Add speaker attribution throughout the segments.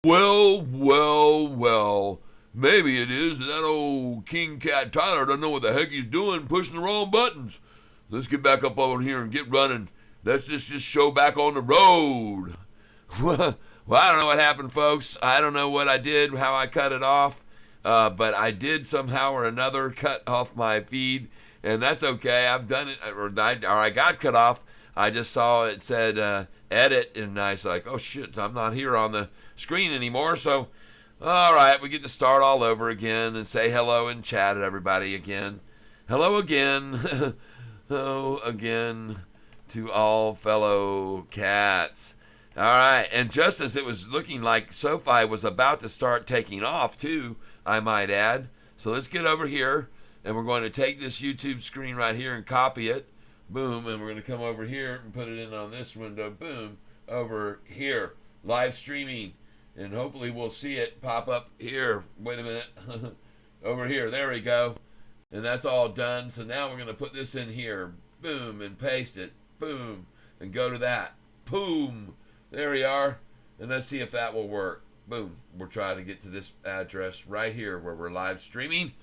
Speaker 1: Well. Maybe it is that old King Cat Tyler doesn't know what the heck he's doing, pushing the wrong buttons. Let's get back up on here and get running. Let's just show back on the road. Well, I don't know what happened, folks. I don't know what I did, how I cut it off. But I did somehow or another cut off my feed, and that's okay. I've done it, or I got cut off. I just saw it said edit, and I was like, oh shit, I'm not here on the screen anymore. So, all right, we get to start all over again and say hello and chat at everybody again. Hello again. Hello again to all fellow cats. All right, and just as it was looking like Sofi was about to start taking off too, I might add. So let's get over here, and we're going to take this YouTube screen right here and copy it. Boom, and we're going to come over here and put it in on this window. Boom, over here, live streaming. And hopefully we'll see it pop up here. Wait a minute. Over here. There we go. And that's all done. So now we're going to put this in here. Boom. And paste it. Boom. And go to that. Boom. There we are. And let's see if that will work. Boom. We're trying to get to this address right here where we're live streaming.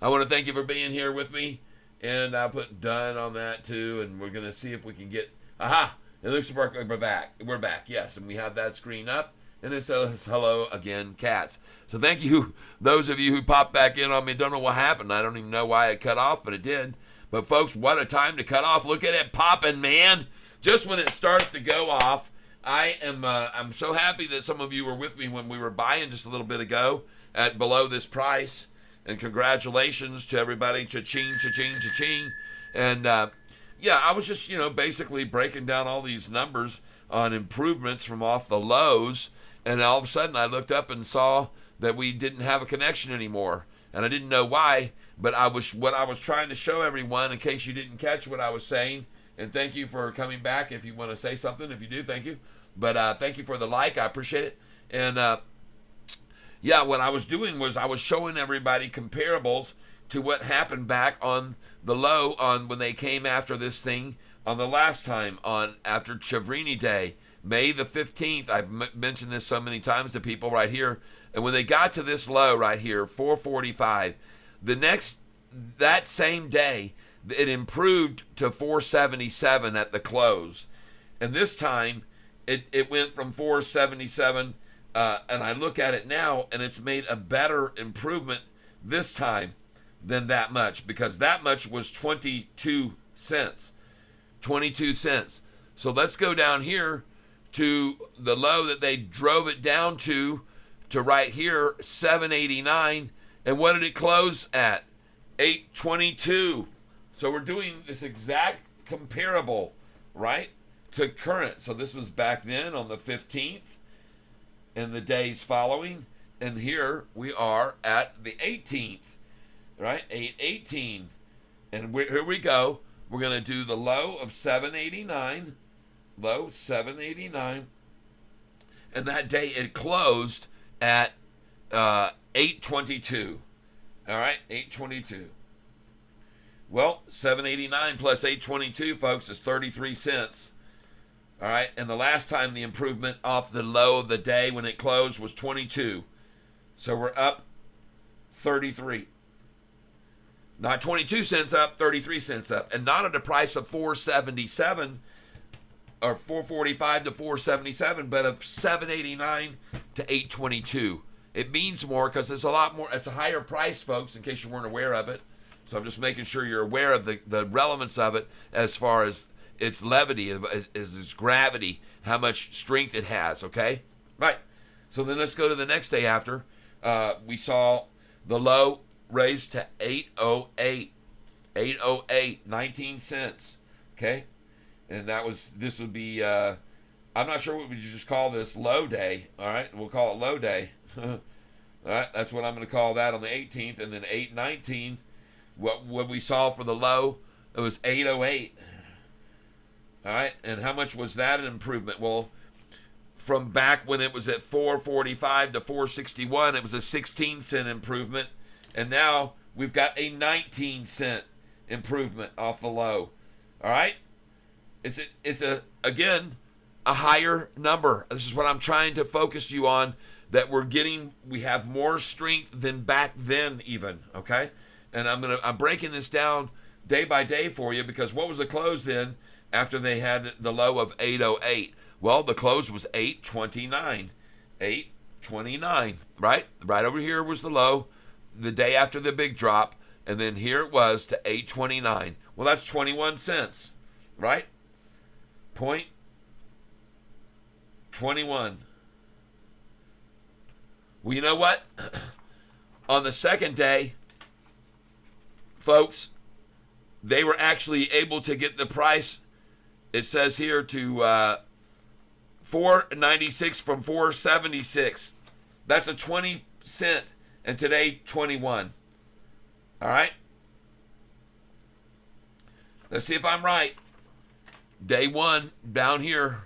Speaker 1: I want to thank you for being here with me. And I'll put done on that too. And we're going to see if we can get... Aha! It looks like we're back. We're back. Yes. And we have that screen up. And it says, hello again, cats. So thank you, those of you who popped back in on me. Don't know what happened. I don't even know why it cut off, but it did. But folks, what a time to cut off. Look at it popping, man. Just when it starts to go off, I'm so happy that some of you were with me when we were buying just a little bit ago at below this price. And congratulations to everybody. Cha-ching, cha-ching, cha-ching. And yeah, I was just, basically breaking down all these numbers on improvements from off the lows. And all of a sudden, I looked up and saw that we didn't have a connection anymore. And I didn't know why, but what I was trying to show everyone, in case you didn't catch what I was saying, and thank you for coming back. If you want to say something, if you do, thank you. But thank you for the like. I appreciate it. And yeah, what I was doing was I was showing everybody comparables to what happened back on the low on when they came after this thing on the last time after Chavrini Day. May the 15th, I've mentioned this so many times to people right here, and when they got to this low right here, 445, that same day, it improved to 477 at the close. And this time, it went from 477, and I look at it now, and it's made a better improvement this time than that much, because that much was 22 cents. 22 cents. So let's go down here to the low that they drove it down to right here, 789. And what did it close at? 822. So we're doing this exact comparable, right, to current. So this was back then on the 15th and the days following. And here we are at the 18th, right, 818. And here we go. We're going to do the low of 789. Low 789, and that day it closed at 822. All right, 822. Well, 789 plus 822, folks, is 33 cents. All right, and the last time the improvement off the low of the day when it closed was 22. So we're up 33. Not 22 cents up, 33 cents up, and not at a price of 477 or 445 to 477, but of 789 to 822. It means more because it's a lot more. It's a higher price, folks, in case you weren't aware of it. So I'm just making sure you're aware of the relevance of it as far as its levity, as its gravity, how much strength it has, okay? Right. So then let's go to the next day after. We saw the low raised to 808. 808, 19 cents, okay? And this would be, I'm not sure what we just call this, low day. All right, we'll call it low day. All right, that's what I'm going to call that on the 18th. And then 819, what we saw for the low, it was 808. All right, and how much was that an improvement? Well, from back when it was at 445 to 461, it was a 16-cent improvement. And now we've got a 19-cent improvement off the low. All right? It's again, a higher number. This is what I'm trying to focus you on that we have more strength than back then even, okay? And I'm breaking this down day by day for you, because what was the close then after they had the low of 808? Well, the close was 829. 829, right? Right over here was the low the day after the big drop, and then here it was to 829. Well, that's 21 cents, right? Point 21. Well, you know what? On the second day, folks, they were actually able to get the price, it says here, to $4.96 from $4.76. That's a 20 cent, and today 21. All right? Let's see if I'm right. Day one, down here,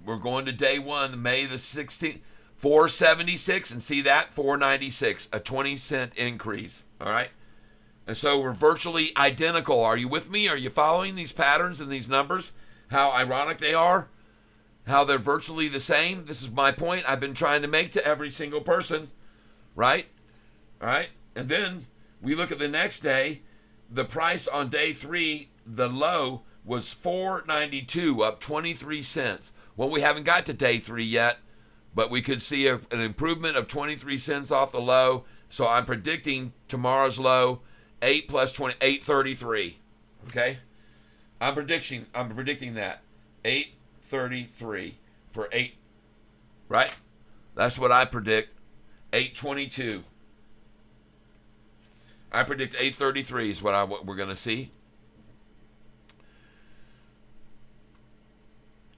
Speaker 1: we're going to day one, May the 16th, 476, and see that? 496, a 20 cent increase. All right? And so we're virtually identical. Are you with me? Are you following these patterns and these numbers? How ironic they are? How they're virtually the same? This is my point I've been trying to make to every single person, right? All right? And then we look at the next day. The price on day three, the low was $4.92, up 23 cents. Well, we haven't got to day three yet, but we could see an improvement of 23 cents off the low. So I'm predicting tomorrow's low, 8 plus 20, 833. Okay? I'm predicting that. 833 for 8, right? That's what I predict. 822. I predict 833 is what we're going to see.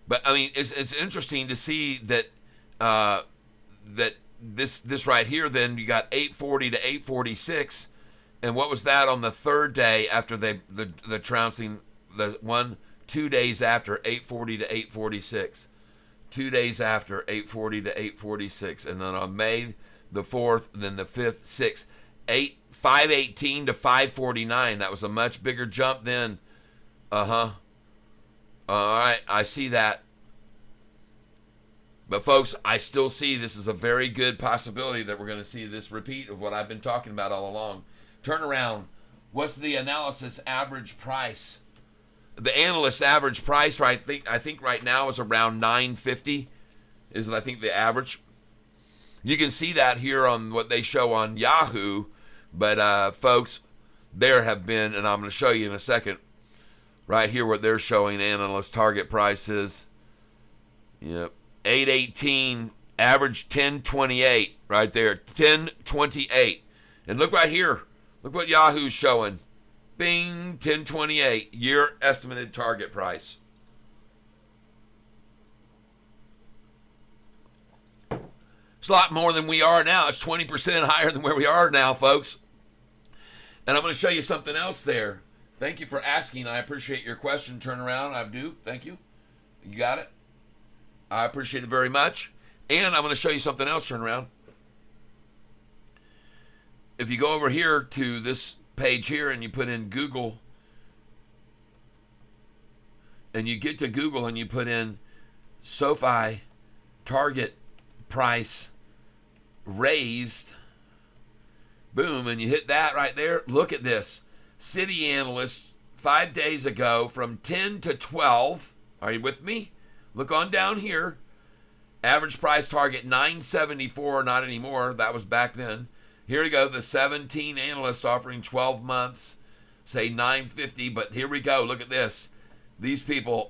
Speaker 1: But I mean, it's interesting to see that that this right here. Then you got 840 to 846, and what was that on the third day after the trouncing? The 2 days after, 840 to 846. 2 days after, 840 to 846, and then on May the 4th, then the 5th, 6th, 518 to 549. That was a much bigger jump then. All right, I see that. But folks, I still see this is a very good possibility that we're going to see this repeat of what I've been talking about all along. Turnaround. What's the analysis average price? The analyst average price, right? I think right now is around 950. Is I think the average. You can see that here on what they show on Yahoo. But folks, there have been, and I'm going to show you in a second, right here what they're showing analyst target prices. Yep. 818, average 1028, right there, 1028. And look right here. Look what Yahoo's showing. Bing, 1028, year estimated target price. It's a lot more than we are now. It's 20% higher than where we are now, folks. And I'm going to show you something else there. Thank you for asking. I appreciate your question. Turn around. I do. Thank you. You got it? I appreciate it very much. And I'm going to show you something else. Turn around. If you go over here to this page here and you put in Google, and you get to Google and you put in SOFI target price raised, boom, and you hit that right there. Look at this. City analysts 5 days ago from 10 to 12. Are you with me? Look on down here. Average price target 974, not anymore. That was back then. Here we go. The 17 analysts offering 12 months, say 950. But here we go. Look at this. These people,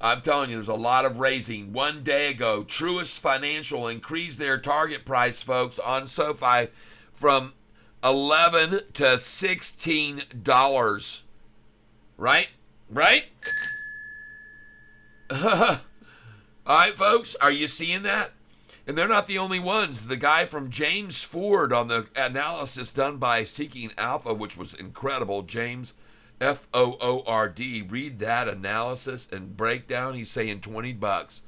Speaker 1: I'm telling you, there's a lot of raising. 1 day ago, Truist Financial increased their target price, folks, on SOFI from $11 to $16. Right? Right? All right, folks, are you seeing that? And they're not the only ones. The guy from James Ford on the analysis done by Seeking Alpha, which was incredible, James Foord. Read that analysis and breakdown. He's saying $20.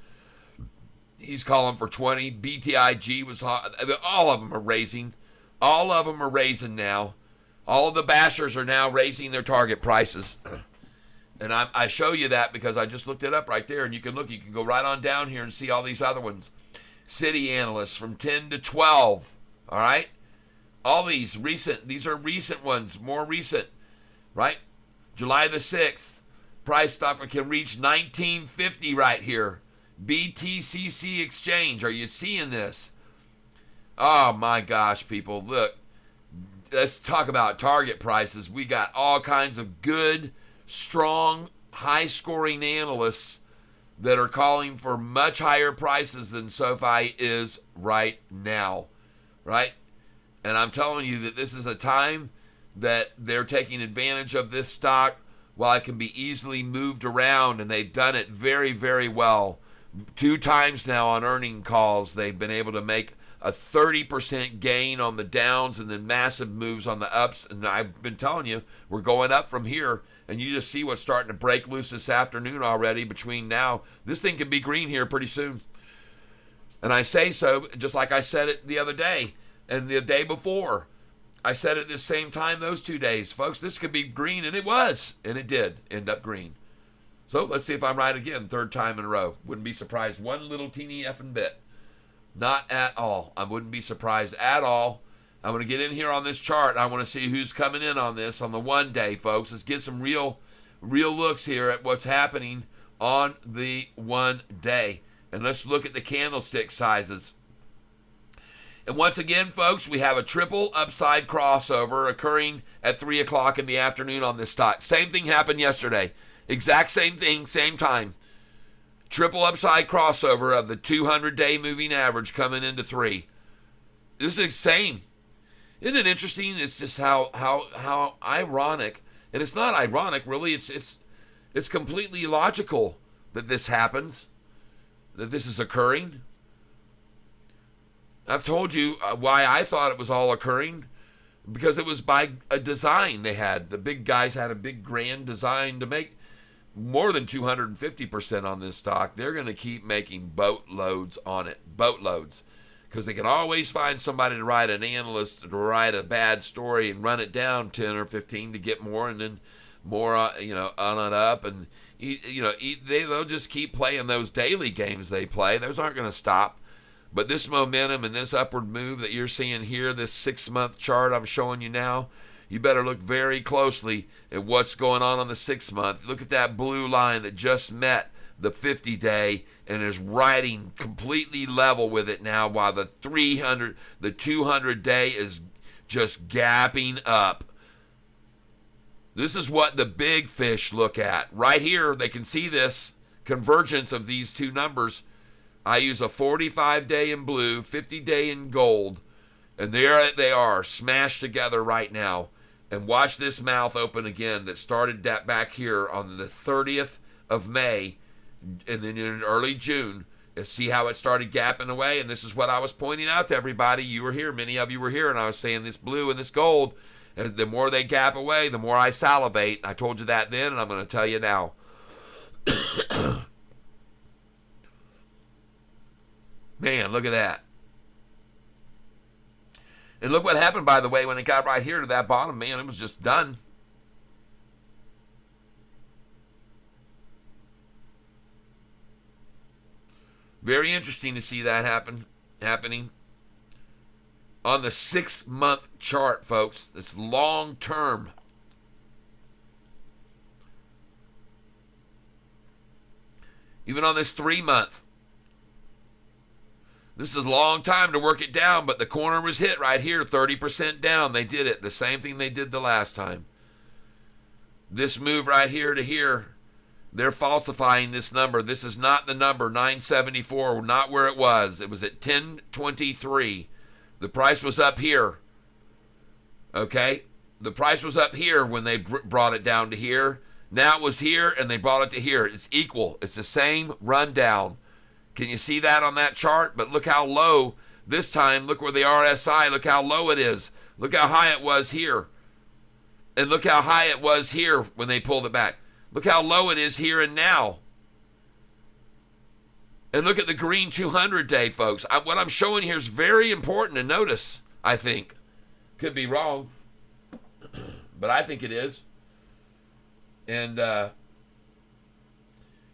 Speaker 1: He's calling for 20. BTIG was hot. All of them are raising. All of them are raising now. All of the bashers are now raising their target prices. And I show you that because I just looked it up right there, and you can look. You can go right on down here and see all these other ones. City analysts from 10 to 12. All right? All these are recent ones, more recent, right? July the 6th, price stuff can reach 1950 right here. BTCC exchange. Are you seeing this? Oh my gosh, people. Look, let's talk about target prices. We got all kinds of good, strong, high-scoring analysts that are calling for much higher prices than SoFi is right now, right? And I'm telling you that this is a time that they're taking advantage of this stock while it can be easily moved around, and they've done it very, very well. 2 times now on earning calls, they've been able to make a 30% gain on the downs and then massive moves on the ups. And I've been telling you, we're going up from here. And you just see what's starting to break loose this afternoon already between now. This thing could be green here pretty soon. And I say so just like I said it the other day and the day before. I said it the same time those 2 days. Folks, this could be green, and it was. And it did end up green. So let's see if I'm right again, 3rd time in a row. Wouldn't be surprised one little teeny effing bit. Not at all. I wouldn't be surprised at all. I'm going to get in here on this chart. I want to see who's coming in on this on the 1 day, folks. Let's get some real looks here at what's happening on the 1 day. And let's look at the candlestick sizes. And once again, folks, we have a triple upside crossover occurring at 3 o'clock in the afternoon on this stock. Same thing happened yesterday. Exact same thing, same time. Triple upside crossover of the 200-day moving average coming into 3. This is insane. Isn't it interesting? It's just how ironic, and it's not ironic really. It's completely logical that this happens, that this is occurring. I've told you why I thought it was all occurring, because it was by a design they had. The big guys had a big grand design to make more than 250% on this stock. They're going to keep making boatloads on it, boatloads. Because they can always find somebody to write, an analyst to write a bad story and run it down 10 or 15 to get more, and then more, on and up. And, they'll just keep playing those daily games they play. Those aren't going to stop. But this momentum and this upward move that you're seeing here, this 6-month chart I'm showing you now, you better look very closely at what's going on the 6-month. Look at that blue line that just met the 50-day and is riding completely level with it now, while the 200-day is just gapping up. This is what the big fish look at. Right here, they can see this convergence of these two numbers. I use a 45-day in blue, 50-day in gold, and there they are, smashed together right now. And watch this mouth open again that started that back here on the 30th of May, and then in early June. See how it started gapping away? And this is what I was pointing out to everybody. You were here. Many of you were here. And I was saying this blue and this gold, and the more they gap away, the more I salivate. I told you that then, and I'm going to tell you now. Man, look at that. And look what happened, by the way, when it got right here to that bottom. Man, it was just done. Very interesting to see that happening on the 6-month chart, folks. It's long term. Even on this 3-month. This is a long time to work it down, but the corner was hit right here, 30% down. They did it. The same thing they did the last time. This move right here to here, they're falsifying this number. This is not the number, 974, not where it was. It was at 1023. The price was up here. Okay? The price was up here when they brought it down to here. Now it was here, and they brought it to here. It's equal. It's the same rundown. Can you see that on that chart? But look how low this time. Look where the RSI, look how low it is. Look how high it was here. And look how high it was here when they pulled it back. Look how low it is here and now. And look at the green 200-day, folks. What I'm showing here is very important to notice, I think. Could be wrong, but I think it is. And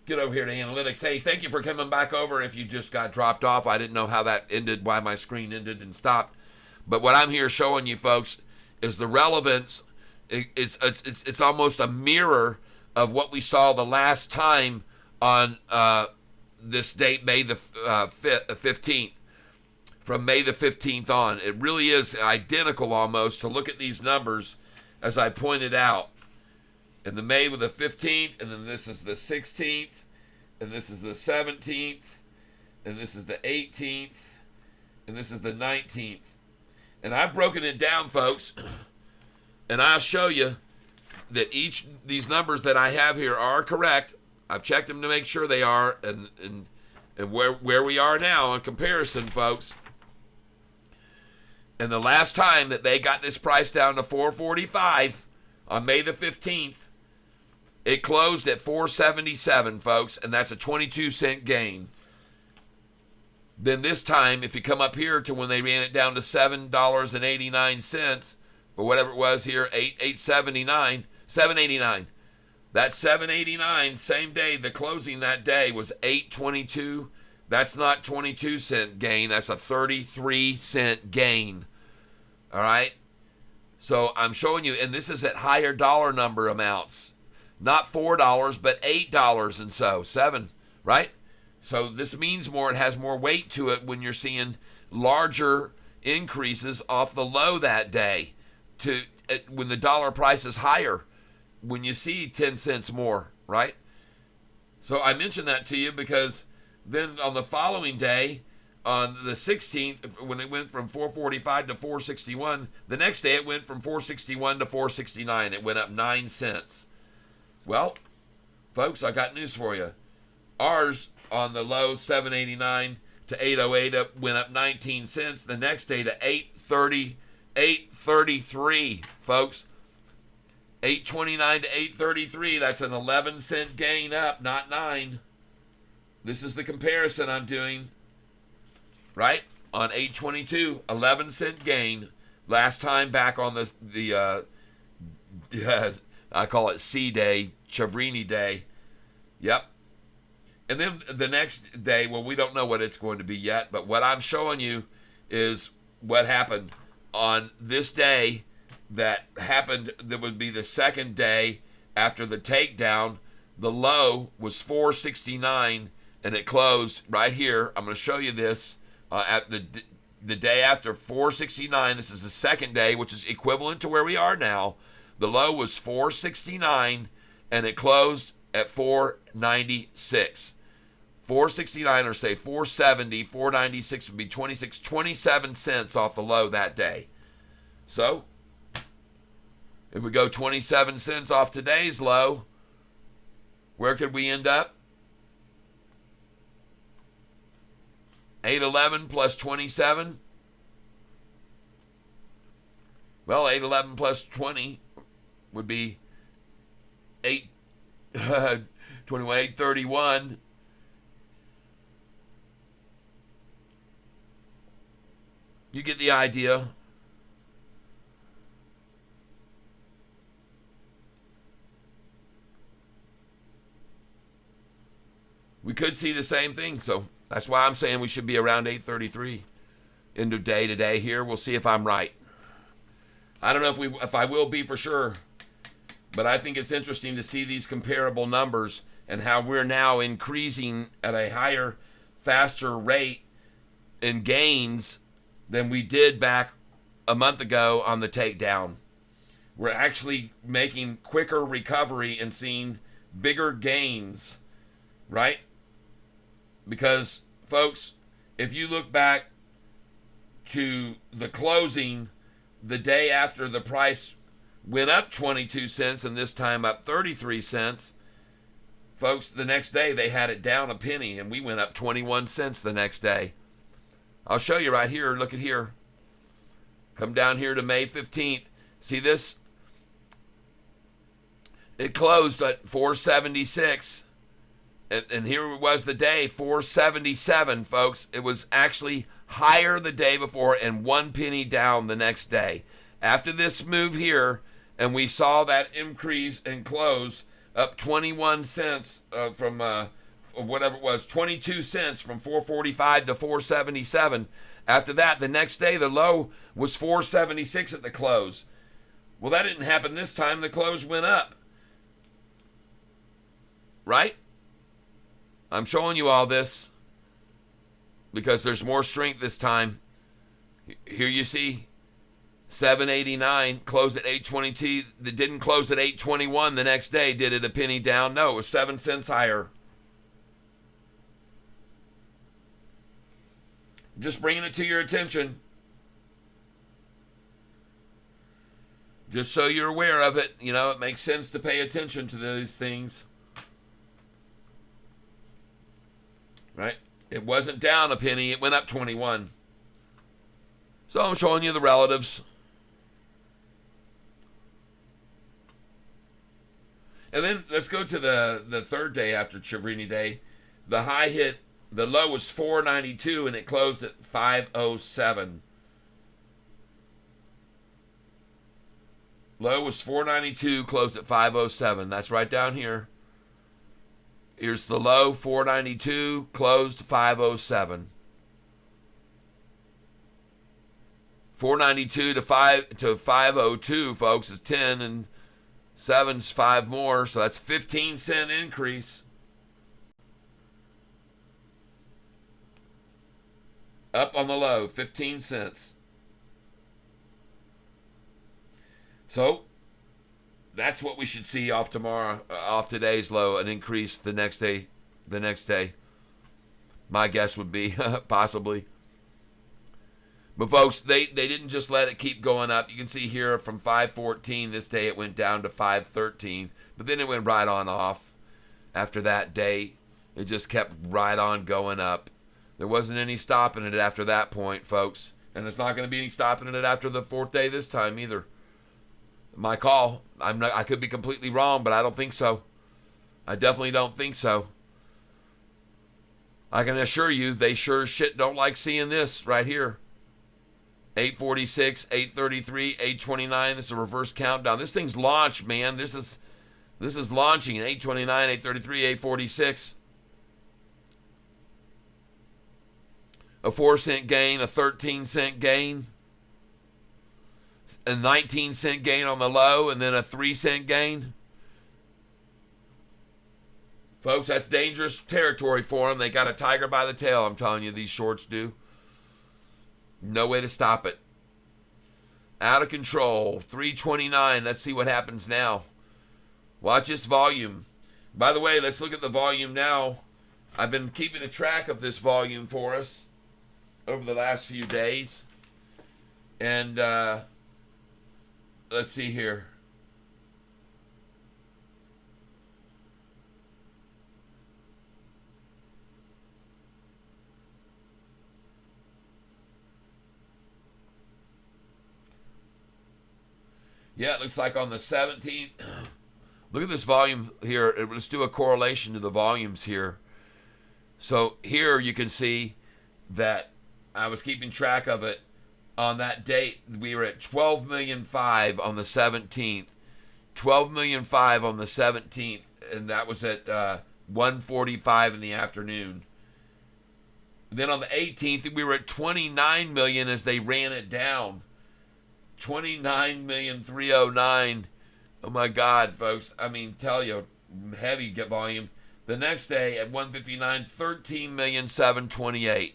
Speaker 1: give
Speaker 2: get over here to analytics. Hey, thank you for coming back over. If you just got dropped off, I didn't know how that ended, why my screen ended and stopped. But what I'm here showing you folks is the relevance. It's almost a mirror of what we saw the last time on this date, May the 15th. From May the 15th on. It really is identical almost to look at these numbers as I pointed out. And the May with the 15th, and then this is the 16th, and this is the 17th, and this is the 18th, and this is the 19th. And I've broken it down, folks, and I'll show you that these numbers that I have here are correct. I've checked them to make sure they are, and where we are now in comparison, folks. And the last time that they got this price down to $4.45 on May the 15th, it closed at $4.77, folks, and that's a 22-cent gain. Then this time, if you come up here to when they ran it down to $7.89, or whatever it was here, $8.79, $7.89. That $7.89, same day, the closing that day was $8.22. That's not 22-cent gain. That's a 33-cent gain. All right? So I'm showing you, and this is at higher dollar number amounts. Not $4, but $8 and so, 7, right? So this means more. It has more weight to it when you're seeing larger increases off the low that day when the dollar price is higher, when you see 10 cents more, right? So I mentioned that to you because then on the following day, on the 16th, when it went from 445 to 461, the next day it went from 461 to 469. It went up 9 cents. Well, folks, I got news for you. Ours on the low 789 to 808 went up 19 cents. The next day to 833, folks. 829 to 833. That's an 11-cent gain up, not 9. This is the comparison I'm doing. Right? On 822, 11-cent gain. Last time back on the I call it C Day, Chavrini Day. Yep. And then the next day, well, we don't know what it's going to be yet, but what I'm showing you is what happened on this day that would be the second day after the takedown. The low was 469, and it closed right here. I'm going to show you this. At the day after 469, this is the second day, which is equivalent to where we are now. The low was 469, and it closed at 496. 469, or say 470, 496 would be 27 cents off the low that day. So, if we go 27 cents off today's low, where could we end up? 811 plus 27. Well, 811 plus 20 would be 831. You get the idea. We could see the same thing, so that's why I'm saying we should be around 833 end of day today here. We'll see if I'm right. I don't know if I will be for sure, but I think it's interesting to see these comparable numbers and how we're now increasing at a higher, faster rate in gains than we did back a month ago on the takedown. We're actually making quicker recovery and seeing bigger gains, right? Because, folks, if you look back to the closing the day after the price went up 22 cents and this time up 33 cents, folks, the next day they had it down a penny and we went up 21 cents the next day. I'll show you right here. Look at here. Come down here to May 15th. See this? It closed at 476. And here was the day, 477, folks. It was actually higher the day before and 1 penny down the next day. After this move here, and we saw that increase and close up 21 cents from whatever it was, 22 cents from 445 to 477. After that, the next day, the low was 476 at the close. Well, that didn't happen this time. The close went up. Right? I'm showing you all this because there's more strength this time. Here you see 789 closed at 822. That didn't close at 821 the next day. Did it a penny down? No, it was 7 cents higher. Just bringing it to your attention. Just so you're aware of it. You know, it makes sense to pay attention to these things. Right? It wasn't down a penny. It went up 21. So I'm showing you the relatives. And then let's go to the third day after Chivrini Day. The high hit, the low was 492 and it closed at 507. Low was 492, closed at 507. That's right down here. Here's the low, 492, closed 507. 492 to 502, folks, is 10, and 7's 5 more, so that's 15-cent increase. Up on the low, 15 cents. So that's what we should see off tomorrow, off today's low, an increase the next day. My guess would be possibly. But folks, they didn't just let it keep going up. You can see here from 514 this day it went down to 513, but then it went right on off. After that day, it just kept right on going up. There wasn't any stopping it after that point, folks. And there's not going to be any stopping it after the fourth day this time either. My call. I could be completely wrong, but I don't think so. I definitely don't think so. I can assure you they sure as shit don't like seeing this right here. 846, 833, 829. This is a reverse countdown. This thing's launched, man. This is launching at 829, 833, 846. A 4-cent gain, a 13-cent gain, a 19-cent gain on the low, and then a 3-cent gain. Folks, that's dangerous territory for them. They got a tiger by the tail, I'm telling you, these shorts do. No way to stop it. Out of control. 329. Let's see what happens now. Watch this volume. By the way, let's look at the volume now. I've been keeping a track of this volume for us over the last few days. And let's see here. Yeah, it looks like on the 17th. Look at this volume here. Let's do a correlation to the volumes here. So here you can see that I was keeping track of it. On that date, we were at 12,000,005 on the 17th. 12,000,005 on the 17th, and that was at 1:45 in the afternoon. Then on the 18th, we were at 29 million as they ran it down. 29,309,000. Oh my God, folks. I mean, tell you, heavy volume. The next day at 1:59, 13,728,000.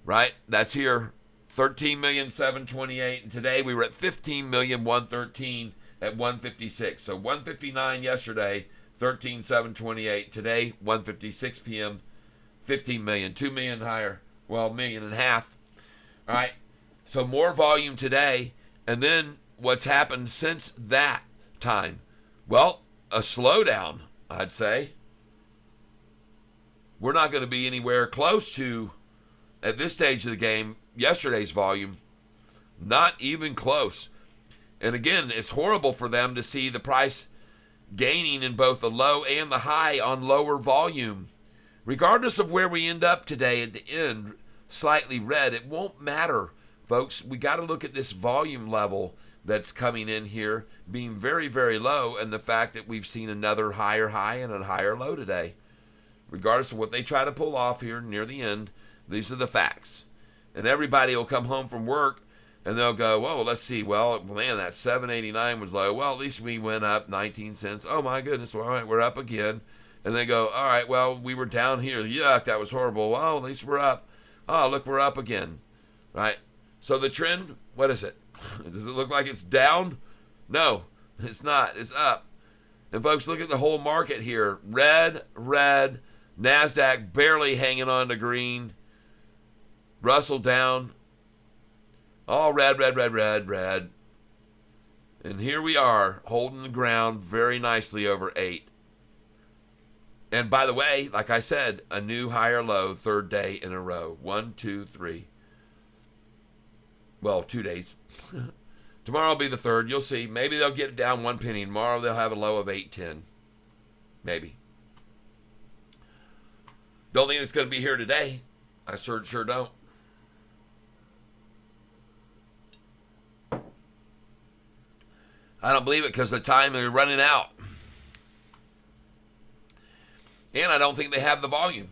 Speaker 2: Right? That's here. 13,728,000. And today we were at 15,113,000 at 1:56. So 1:59 yesterday, 13,728,000. Today, 1:56 p.m., 15 million, 2 million higher. Well, 1.5 million. All right. So more volume today. And then what's happened since that time? Well, a slowdown, I'd say. We're not going to be anywhere close to, at this stage of the game, yesterday's volume. Not even close. And again, it's horrible for them to see the price gaining in both the low and the high on lower volume. Regardless of where we end up today at the end, slightly red, it won't matter. Folks, we got to look at this volume level that's coming in here being very, very low, and the fact that we've seen another higher high and a higher low today. regardless of what they try to pull off here near the end, these are the facts. And everybody will come home from work and they'll go, well, let's see. Well, man, that 789 was low. Well, at least we went up 19 cents. Oh, my goodness. Well, all right, we're up again. And they go, all right, well, we were down here. Yuck, that was horrible. Well, at least we're up. Oh, look, we're up again. Right? So the trend, what is it? Does it look like it's down? No, it's not. It's up. And folks, look at the whole market here. Red, NASDAQ barely hanging on to green. Russell down. All red. And here we are, holding the ground very nicely over 8. And by the way, like I said, a new higher low, third day in a row. 1, 2, 3. Well, 2 days. Tomorrow will be the third. You'll see. Maybe they'll get it down 1 penny. Tomorrow they'll have a low of 8.10. Maybe. Don't think it's going to be here today. I sure don't. I don't believe it because the time they're running out. And I don't think they have the volume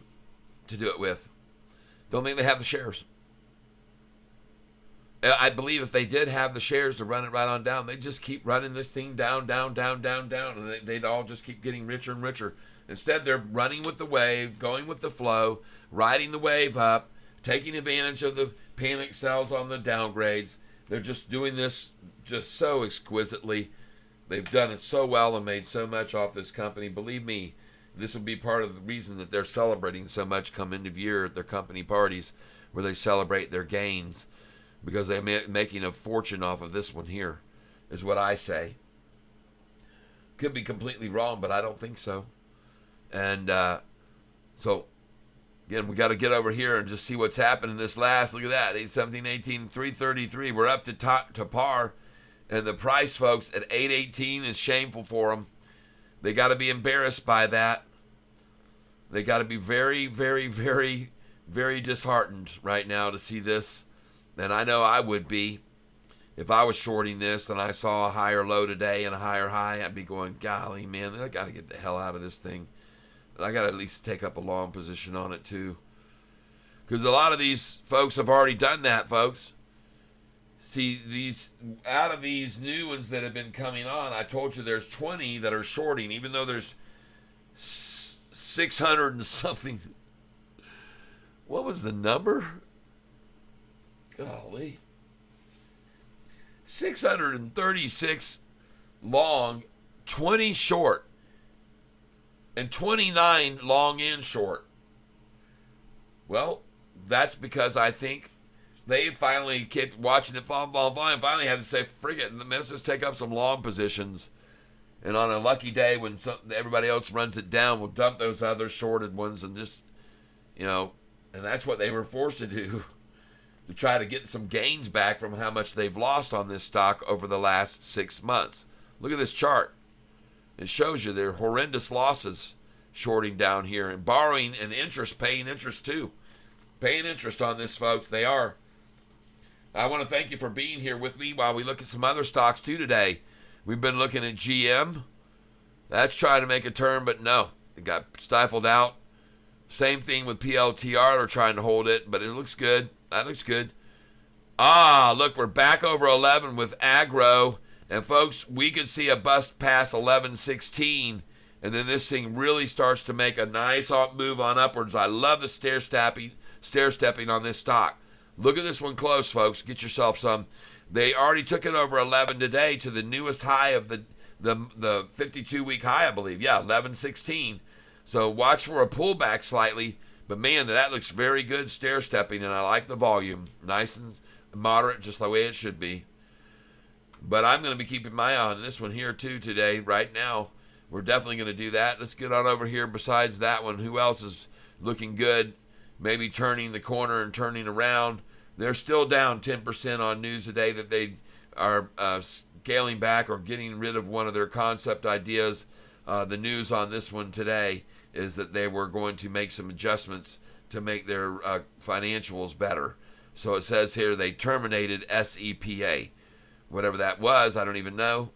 Speaker 2: to do it with. Don't think they have the shares. I believe if they did have the shares to run it right on down, they'd just keep running this thing down. And they'd all just keep getting richer and richer. Instead, they're running with the wave, going with the flow, riding the wave up, taking advantage of the panic sells on the downgrades. They're just doing this just so exquisitely. They've done it so well and made so much off this company. Believe me, this will be part of the reason that they're celebrating so much come end of year at their company parties where they celebrate their gains. Because they're making a fortune off of this one here, is what I say. Could be completely wrong, but I don't think so. And so, again, we got to get over here and just see what's happening this last. Look at that, 817, 18, 333. We're up to par. And the price, folks, at 818 is shameful for them. They got to be embarrassed by that. They got to be very, very, very, very disheartened right now to see this. And I know I would be. If I was shorting this and I saw a higher low today and a higher high, I'd be going, golly, man, I got to get the hell out of this thing. I got to at least take up a long position on it, too. Because a lot of these folks have already done that, folks. See, out of these new ones that have been coming on, I told you there's 20 that are shorting, even though there's 600 and something. What was the number? Golly. 636 long, 20 short, and 29 long and short. Well, that's because I think they finally kept watching it fall, and finally had to say, frig it, let's just take up some long positions. And on a lucky day when everybody else runs it down, we'll dump those other shorted ones and just, and that's what they were forced to do. To try to get some gains back from how much they've lost on this stock over the last 6 months. Look at this chart. It shows you their horrendous losses shorting down here and borrowing and interest, paying interest too. Paying interest on this, folks. They are. I want to thank you for being here with me while we look at some other stocks too today. We've been looking at GM. That's trying to make a turn, but no. It got stifled out. Same thing with PLTR. They're trying to hold it, but it looks good. That looks good. Look, we're back over 11 with agro. And folks, we could see a bust past 11.16. And then this thing really starts to make a nice move on upwards. I love the stair stepping on this stock. Look at this one close, folks. Get yourself some. They already took it over 11 today to the newest high of the 52-week high, I believe. Yeah, 11.16. So watch for a pullback slightly. But, man, that looks very good stair-stepping, and I like the volume. Nice and moderate, just the way it should be. But I'm going to be keeping my eye on this one here, too, today, right now. We're definitely going to do that. Let's get on over here besides that one. Who else is looking good? Maybe turning the corner and turning around. They're still down 10% on news today that they are scaling back or getting rid of one of their concept ideas. The news on this one today is that they were going to make some adjustments to make their financials better. So it says here they terminated SEPA. Whatever that was, I don't even know.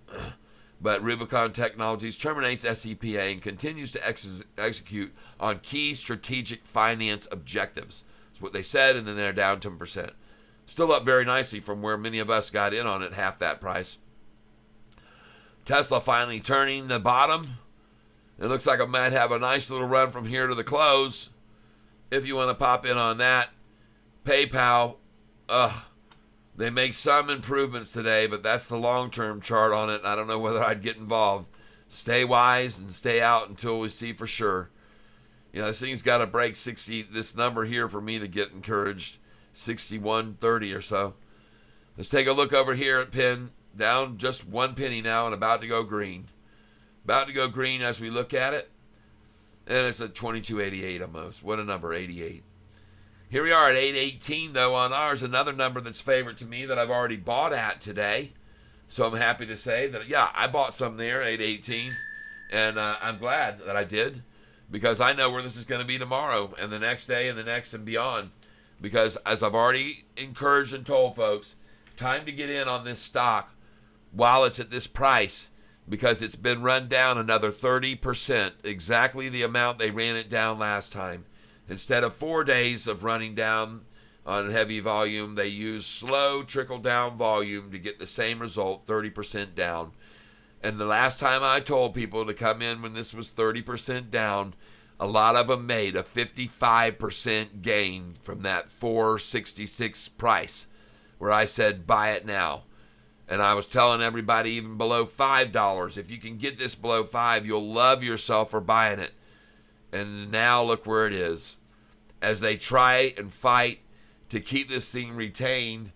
Speaker 2: But Rubicon Technologies terminates SEPA and continues to execute on key strategic finance objectives. That's what they said, and then they're down 10%. Still up very nicely from where many of us got in on it, half that price. Tesla finally turning the bottom. It looks like it might have a nice little run from here to the close. If you want to pop in on that. PayPal, they make some improvements today, but that's the long-term chart on it. I don't know whether I'd get involved. Stay wise and stay out until we see for sure. You know, this thing's got to break 60, this number here for me to get encouraged, 61.30 or so. Let's take a look over here at PIN, down just 1 penny now and about to go green. About to go green as we look at it. And it's at 22.88 almost. What a number, 88. Here we are at 8.18 though on ours, another number that's favorite to me that I've already bought at today. So I'm happy to say that, yeah, I bought some there, 8.18, and I'm glad that I did, because I know where this is going to be tomorrow and the next day and the next and beyond. Because as I've already encouraged and told folks, time to get in on this stock while it's at this price, because it's been run down another 30%, exactly the amount they ran it down last time. Instead of 4 days of running down on heavy volume, they use slow trickle-down volume to get the same result, 30% down. And the last time I told people to come in when this was 30% down, a lot of them made a 55% gain from that 466 price, where I said, buy it now. And I was telling everybody even below $5, if you can get this below $5, you'll love yourself for buying it. And now look where it is, as they try and fight to keep this thing retained,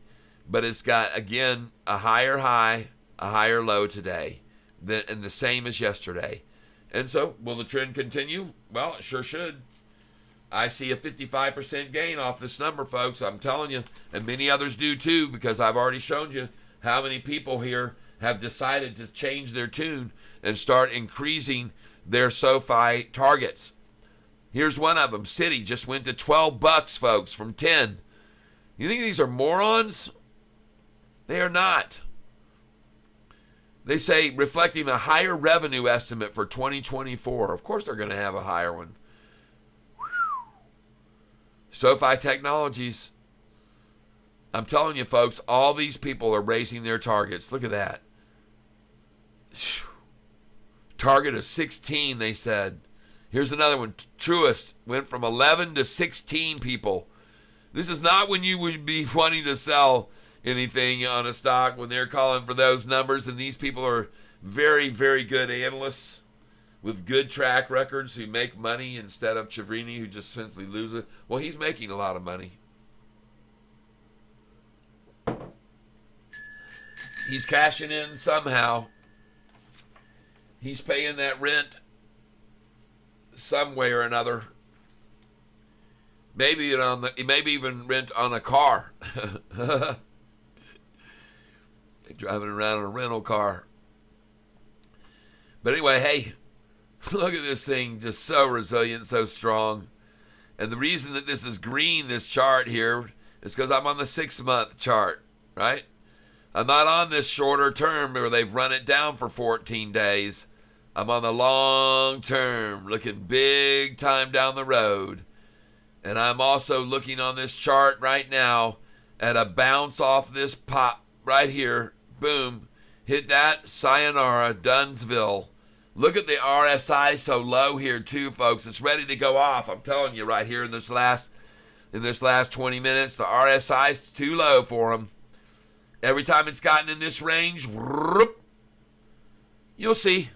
Speaker 2: but it's got, again, a higher high, a higher low today, and the same as yesterday. And so, will the trend continue? Well, it sure should. I see a 55% gain off this number, folks, I'm telling you, and many others do too, because I've already shown you how many people here have decided to change their tune and start increasing their SOFI targets. Here's one of them. Citi just went to $12, folks, from 10. You think these are morons? They are not. They say reflecting a higher revenue estimate for 2024. Of course they're going to have a higher one. SOFI Technologies. I'm telling you, folks, all these people are raising their targets. Look at that. Target of 16, they said. Here's another one. Truist went from 11 to 16 people. This is not when you would be wanting to sell anything on a stock, when they're calling for those numbers. And these people are very, very good analysts with good track records who make money instead of Chavrini, who just simply loses. Well, he's making a lot of money. He's cashing in somehow. He's paying that rent some way or another. Maybe even rent on a car. Driving around in a rental car. But anyway, hey, look at this thing, just so resilient, so strong. And the reason that this is green, this chart here, is because I'm on the 6-month chart, right? I'm not on this shorter term where they've run it down for 14 days. I'm on the long term, looking big time down the road. And I'm also looking on this chart right now at a bounce off this pop right here. Boom. Hit that. Sayonara. Dunsville. Look at the RSI so low here too, folks. It's ready to go off. I'm telling you right here in this last 20 minutes, the RSI is too low for them. Every time it's gotten in this range, you'll see.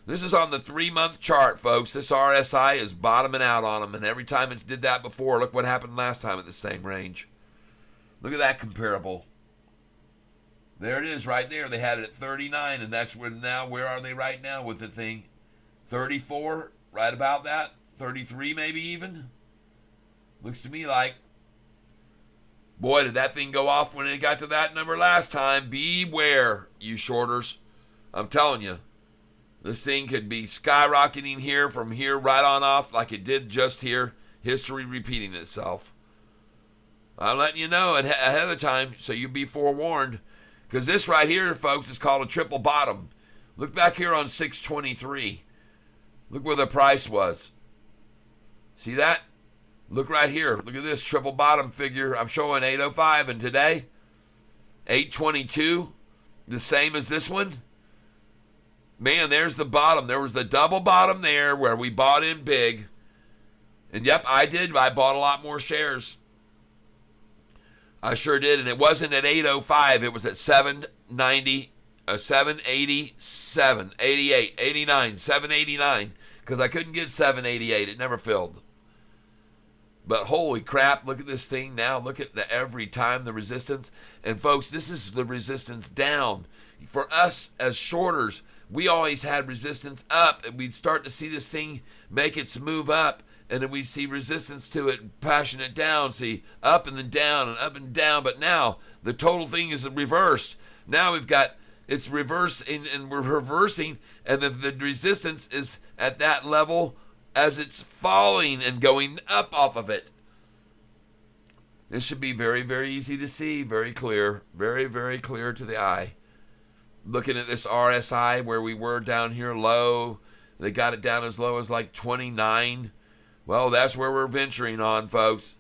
Speaker 2: This is on the 3-month chart, folks. This RSI is bottoming out on them. And every time it's did that before, look what happened last time at the same range. Look at that comparable. There it is right there. They had it at 39, and that's where now, where are they right now with the thing? 34, right about that. 33 maybe even. Looks to me like. Boy, did that thing go off when it got to that number last time. Beware, you shorters. I'm telling you. This thing could be skyrocketing here from here right on off like it did just here. History repeating itself. I'm letting you know ahead of time so you be forewarned. Because this right here, folks, is called a triple bottom. Look back here on 623. Look where the price was. See that? Look right here. Look at this triple bottom figure. I'm showing 805, and today, 822, the same as this one. Man, there's the bottom. There was the double bottom there where we bought in big. And yep, I did. I bought a lot more shares. I sure did. And it wasn't at 805. It was at 790, 787, 88, 89, 789. Because I couldn't get 788. It never filled. But holy crap, look at this thing now. Look at the every time the resistance. And folks, this is the resistance down. For us as shorters, we always had resistance up, and we'd start to see this thing make its move up, and then we'd see resistance to it, pushing it down, see up and then down and up and down. But now the total thing is reversed. Now we've got it's reversed, and we're reversing, and the resistance is at that level as it's falling and going up off of it. This should be very, very easy to see, very clear, very, very clear to the eye. Looking at this RSI where we were down here low, they got it down as low as like 29. Well, that's where we're venturing on, folks.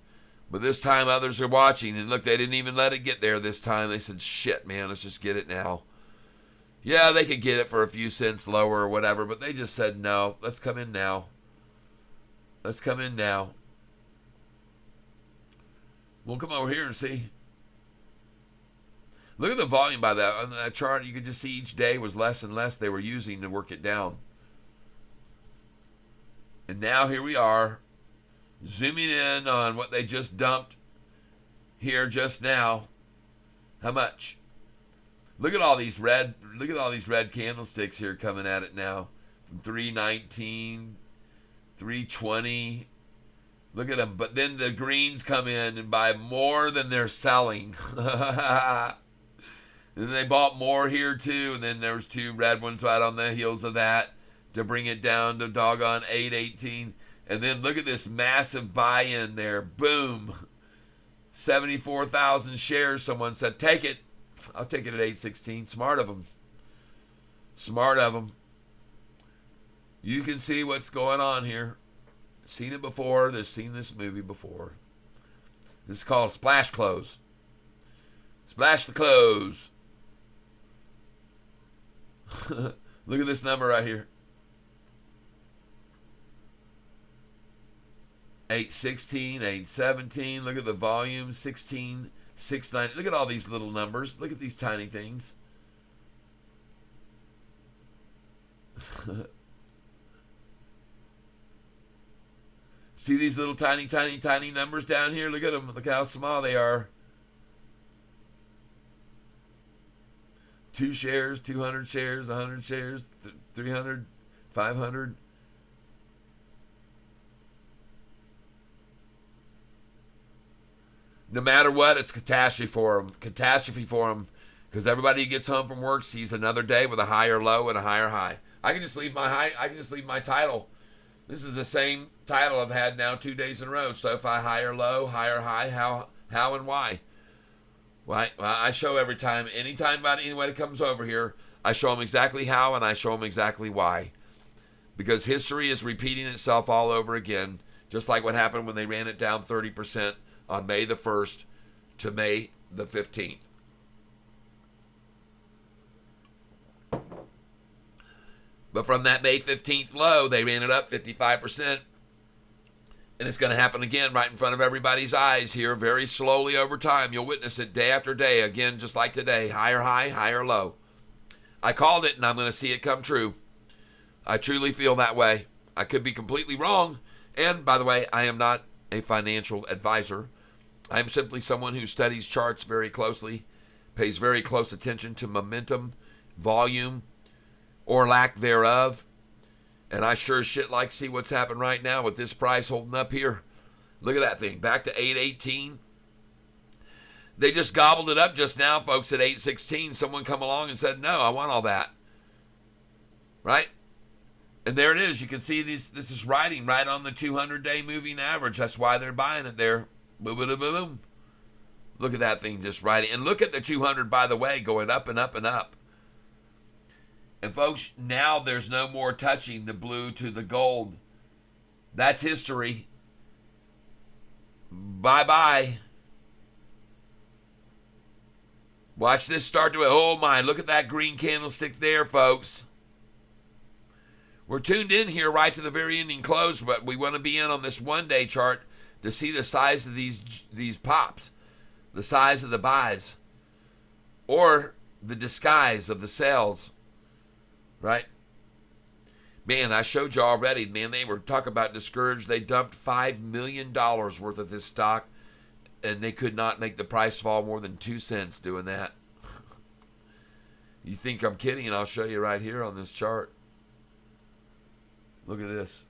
Speaker 2: But this time others are watching, and look, they didn't even let it get there this time. They said, shit, man, let's just get it now. Yeah, they could get it for a few cents lower or whatever, but they just said, no, let's come in now. Let's come in now. We'll come over here and see. Look at the volume by that. On that chart, you could just see each day was less and less they were using to work it down. And now here we are, zooming in on what they just dumped here just now. How much? Look at all these red candlesticks here coming at it now. From 319, 320. Look at them. But then the greens come in and buy more than they're selling. And then they bought more here too. And then there was two red ones right on the heels of that to bring it down to doggone 818. And then look at this massive buy-in there. Boom. 74,000 shares. Someone said, take it. I'll take it at 816. Smart of them. Smart of them. You can see what's going on here. Seen it before. They've seen this movie before. This is called Splash Close. Splash the close. Look at this number right here. 816, 817. Look at the volume. 16, 690. Look at all these little numbers. Look at these tiny things. See these little tiny, tiny, tiny numbers down here? Look at them. Look how small they are. 2 shares, 200 shares, 100 shares, 300, 500. No matter what, it's catastrophe for them. Catastrophe for them. Because everybody who gets home from work sees another day with a higher low and a higher high. I can just leave my high. I can just leave my title. This is the same title I've had now 2 days in a row. SOFI higher low, higher high, how and why. Well, I show every time, anytime anybody comes over here, I show them exactly how and I show them exactly why. Because history is repeating itself all over again, just like what happened when they ran it down 30% on May the 1st to May the 15th. But from that May 15th low, they ran it up 55%. And it's going to happen again right in front of everybody's eyes here very slowly over time. You'll witness it day after day, again, just like today. Higher high, higher low. I called it, and I'm going to see it come true. I truly feel that way. I could be completely wrong. And, by the way, I am not a financial advisor. I am simply someone who studies charts very closely, pays very close attention to momentum, volume, or lack thereof. And I sure as shit like to see what's happened right now with this price holding up here. Look at that thing. Back to 818. They just gobbled it up just now, folks, at 816. Someone come along and said, no, I want all that. Right? And there it is. You can see this is riding right on the 200-day moving average. That's why they're buying it there. Boom, boom, boom, boom. Look at that thing just riding. And look at the 200, by the way, going up and up and up. And folks, now there's no more touching the blue to the gold. That's history. Bye-bye. Watch this start to, oh my, look at that green candlestick there, folks. We're tuned in here right to the very ending close, but we want to be in on this one-day chart to see the size of these pops, the size of the buys, or the disguise of the sells, right? Man, I showed you already, man, they were talking about discouraged. They dumped $5 million worth of this stock, and they could not make the price fall more than 2 cents doing that. You think I'm kidding, and I'll show you right here on this chart. Look at this.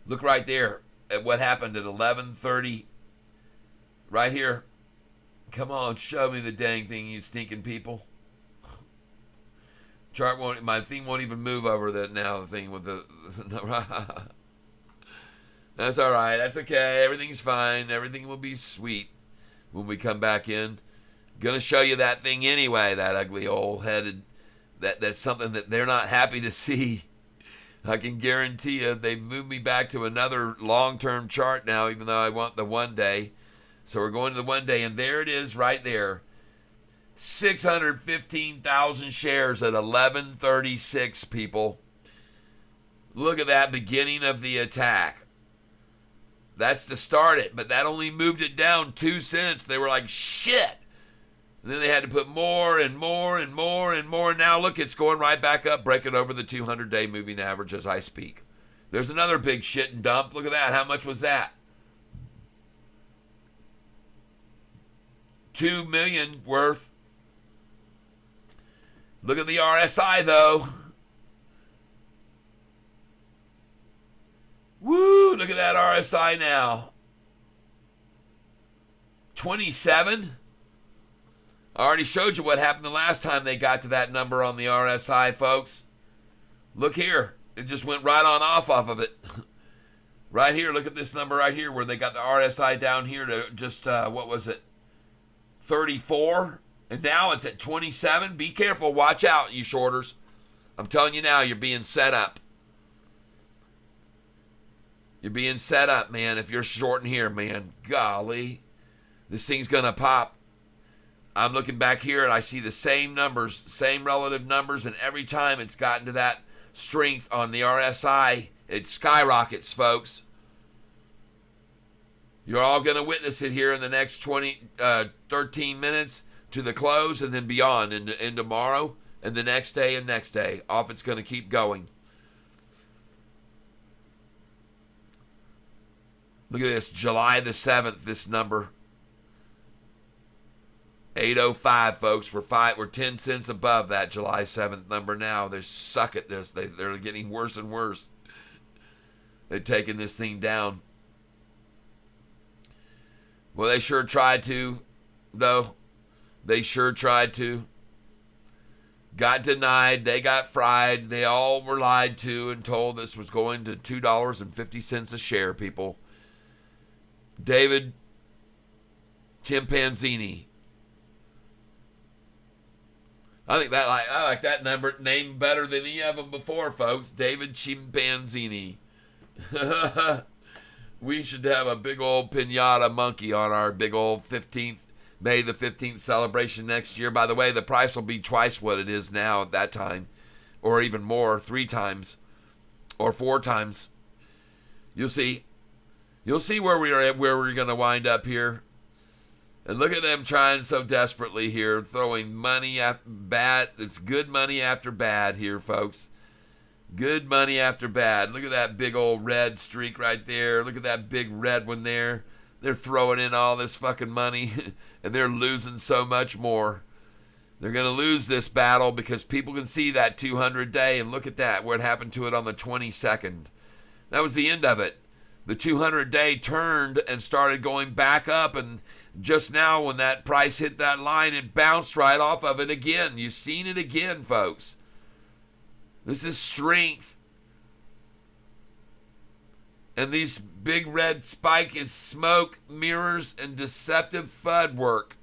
Speaker 2: Look right there at what happened at 11:30. Right here. Come on, show me the dang thing, you stinking people. Chart won't, my thing won't even move over that now, the thing with the that's all right. That's okay. Everything's fine. Everything will be sweet when we come back in. Gonna show you that thing anyway, that ugly old headed, that's something that they're not happy to see. I can guarantee you they've moved me back to another long-term chart now, even though I want the one day. So we're going to the one day, and there it is right there. 615,000 shares at 11:36, people. Look at that beginning of the attack. That's to start it, but that only moved it down 2 cents. They were like, shit. And then they had to put more and more and more and more. Now look, it's going right back up, breaking over the 200-day moving average as I speak. There's another big shit and dump. Look at that. How much was that? 2 million worth. Look at the RSI though. Woo, look at that RSI now. 27. I already showed you what happened the last time they got to that number on the RSI, folks. Look here. It just went right on off of it. Right here, look at this number right here where they got the RSI down here to just, what was it? 34. And now it's at 27. Be careful. Watch out, you shorters. I'm telling you now, you're being set up. You're being set up, man. If you're shorting here, man, golly. This thing's going to pop. I'm looking back here and I see the same numbers, same relative numbers, and every time it's gotten to that strength on the RSI, it skyrockets, folks. You're all going to witness it here in the next 13 minutes to the close and then beyond, and tomorrow and the next day and next day. Off it's going to keep going. Look at this, July the 7th, this number. 805, folks. We're 10 cents above that July 7th number now. They suck at this. They're getting worse and worse. They're taking this thing down. Well, they sure tried to, though. They sure tried to. Got denied. They got fried. They all were lied to and told this was going to $2.50 a share, people. David Chimpanzini. I like that name better than any of them before, folks. David Chimpanzini. We should have a big old piñata monkey on our big old May the 15th celebration next year. By the way, the price will be twice what it is now at that time, or even more, 3 times or 4 times. You'll see. You'll see where we are at, where we're going to wind up here. And look at them trying so desperately here, throwing money after bad. It's good money after bad here, folks. Good money after bad. Look at that big old red streak right there. Look at that big red one there. They're throwing in all this fucking money, and they're losing so much more. They're going to lose this battle because people can see that 200-day, and look at that, what happened to it on the 22nd. That was the end of it. The 200-day turned and started going back up, and just now when that price hit that line, it bounced right off of it again. You've seen it again, folks. This is strength. And these big red spike is smoke, mirrors, and deceptive FUD work.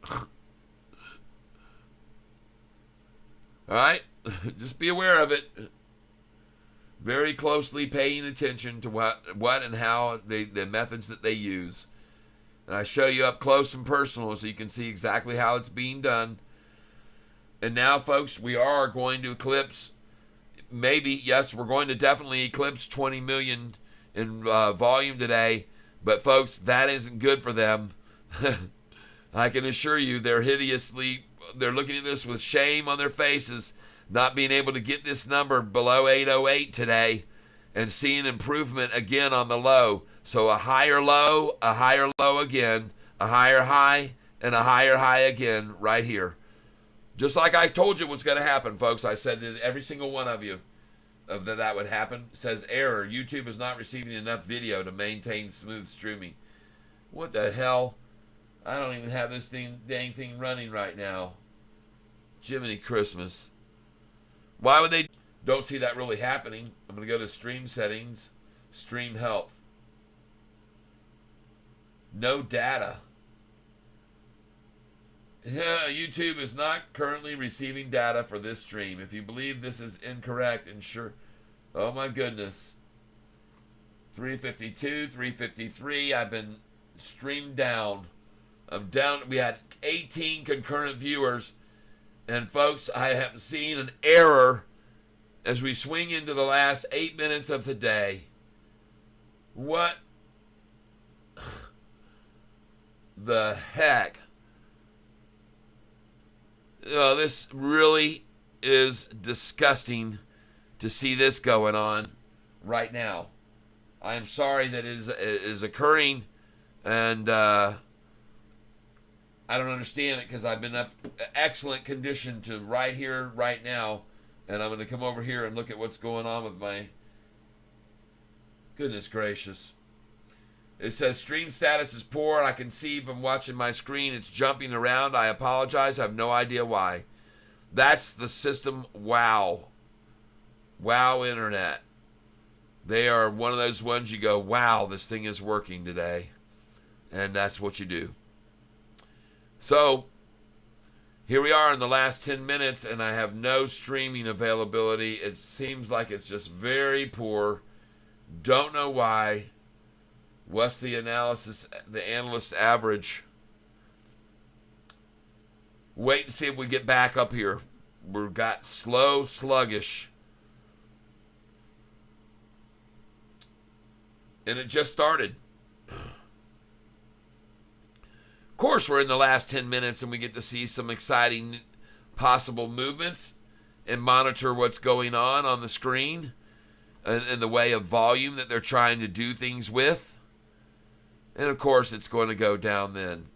Speaker 2: All right? Just be aware of it. Very closely paying attention to what and how the methods that they use. And I show you up close and personal so you can see exactly how it's being done. And now, folks, we are going to eclipse, maybe, yes, we're going to definitely eclipse 20 million in volume today. But, folks, that isn't good for them. I can assure you they're looking at this with shame on their faces, not being able to get this number below 808 today and seeing improvement again on the low. So a higher low again, a higher high, and a higher high again right here. Just like I told you was going to happen, folks. I said to every single one of you that would happen. It says error. YouTube is not receiving enough video to maintain smooth streaming. What the hell? I don't even have this dang thing running right now. Jiminy Christmas. Why would they? Don't see that really happening. I'm going to go to stream settings, stream health. No data. YouTube is not currently receiving data for this stream. If you believe this is incorrect, ensure. Oh my goodness. 352, 353. I've been streamed down. I'm down. We had 18 concurrent viewers. And folks, I have seen an error as we swing into the last 8 minutes of the day. What the heck? This really is disgusting to see this going on right now. I am sorry that it is occurring, and I don't understand it because I've been up excellent condition to right here, right now, and I'm going to come over here and look at what's going on with my... Goodness gracious. It says stream status is poor. I can see from watching my screen it's jumping around. I apologize. I have no idea why. That's the system. Wow. Wow, internet. They are one of those ones you go, wow, this thing is working today. And that's what you do. So, here we are in the last 10 minutes, and I have no streaming availability. It seems like it's just very poor. Don't know why. What's the analyst average? Wait and see if we get back up here. We've got slow, sluggish. And it just started. Of course, we're in the last 10 minutes and we get to see some exciting possible movements and monitor what's going on the screen in the way of volume that they're trying to do things with. And of course, it's going to go down then.